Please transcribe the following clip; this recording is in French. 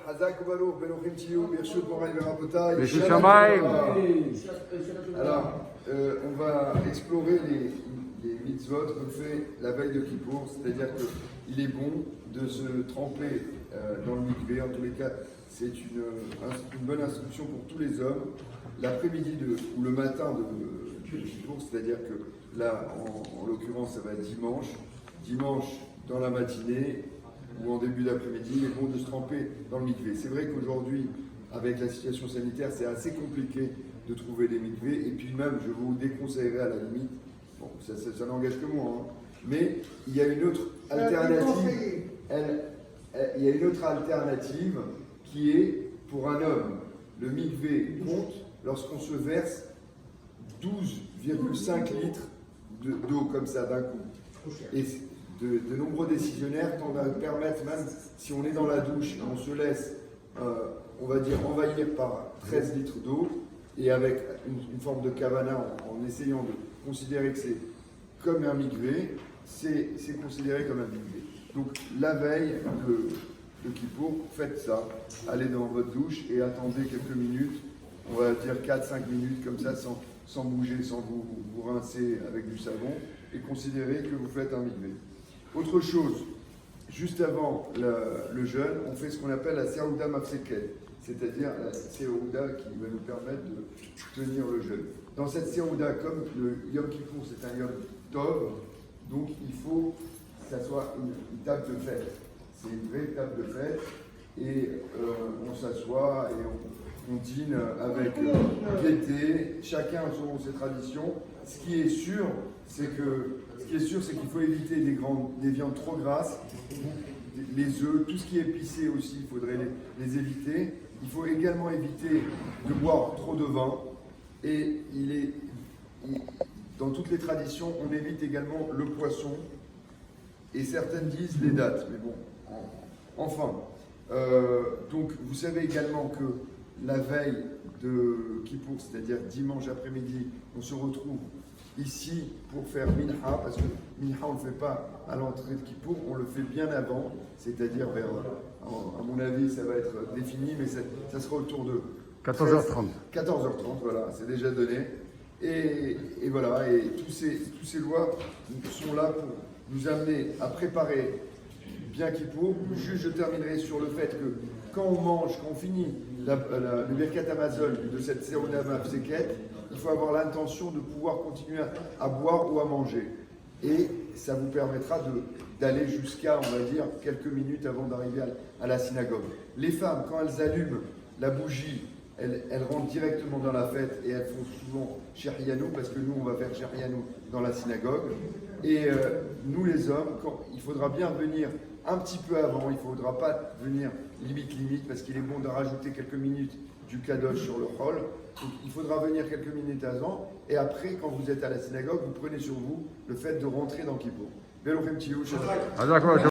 Hazak Ubalo, Belochim Tiyou, Birchut Moraï Verabota. Birchut Shamayim. Alors, on va explorer les mitzvot qu'on fait la veille de Kippour, c'est-à-dire qu'il est bon de se tremper dans le mikvé. En tous les cas, c'est une bonne instruction pour tous les hommes. L'après-midi ou le matin de Kippour, c'est-à-dire que là, en l'occurrence, ça va être dimanche dans la matinée ou en début d'après-midi, il est bon de se tremper dans le mikvé. C'est vrai qu'aujourd'hui, avec la situation sanitaire, c'est assez compliqué de trouver des mikvés, et puis même, je vous déconseillerais à la limite, bon, ça n'engage que moi, hein, mais il y a une autre alternative, il y a une autre alternative qui est, pour un homme, le mikvé compte lorsqu'on se verse 12,5 litres d'eau comme ça d'un coup. Et de nombreux décisionnaires tendent à permettre, même si on est dans la douche et on se laisse, on va dire, envahir par 13 litres d'eau, et avec une forme de kavana, en essayant de considérer que c'est comme un mikvé, c'est considéré comme un mikvé. Donc la veille de Kippour, faites ça, allez dans votre douche et attendez quelques minutes, on va dire 4-5 minutes comme ça, sans bouger, sans vous rincer avec du savon, et considérez que vous faites un mikvé. Autre chose, juste avant le jeûne, on fait ce qu'on appelle la Seouda Mafseket, c'est-à-dire la Seouda qui va nous permettre de tenir le jeûne. Dans cette Seouda, comme le Yom Kippour c'est un Yom Tov, donc il faut que ça soit une table de fête. C'est une vraie table de fête, et on s'assoit et on dîne avec gaieté, chacun selon ses traditions. Ce qui est sûr, c'est qu'il faut éviter des viandes trop grasses, les œufs, tout ce qui est épicé aussi, il faudrait les éviter. Il faut également éviter de boire trop de vin, et dans toutes les traditions, on évite également le poisson, et certaines disent les dattes, mais bon, enfin. Donc vous savez également que la veille de Kippour, c'est-à-dire dimanche après-midi, on se retrouve ici pour faire Minha, parce que Minha on ne le fait pas à l'entrée de Kippour, on le fait bien avant, c'est-à-dire vers, à mon avis ça va être défini, mais ça sera autour de 14h30. 14h30, voilà, c'est déjà donné. Et voilà, et tous ces lois sont là pour nous amener à préparer bien Kippour. Juste, je terminerai sur le fait que quand on mange, quand on finit le Birkat Hamazon de cette Seouda Mafseket, il faut avoir l'intention de pouvoir continuer à boire ou à manger. Et ça vous permettra d'aller jusqu'à, on va dire, quelques minutes avant d'arriver à la synagogue. Les femmes, quand elles allument la bougie, elles rentrent directement dans la fête, et elles font souvent Shehrianou, parce que nous, on va faire Shehrianou dans la synagogue. Et nous, les hommes, il faudra bien venir un petit peu avant, il ne faudra pas venir limite, parce qu'il est bon de rajouter quelques minutes du kadosh sur le chol. Donc il faudra venir quelques minutes avant, et après, quand vous êtes à la synagogue, vous prenez sur vous le fait de rentrer dans Kippour.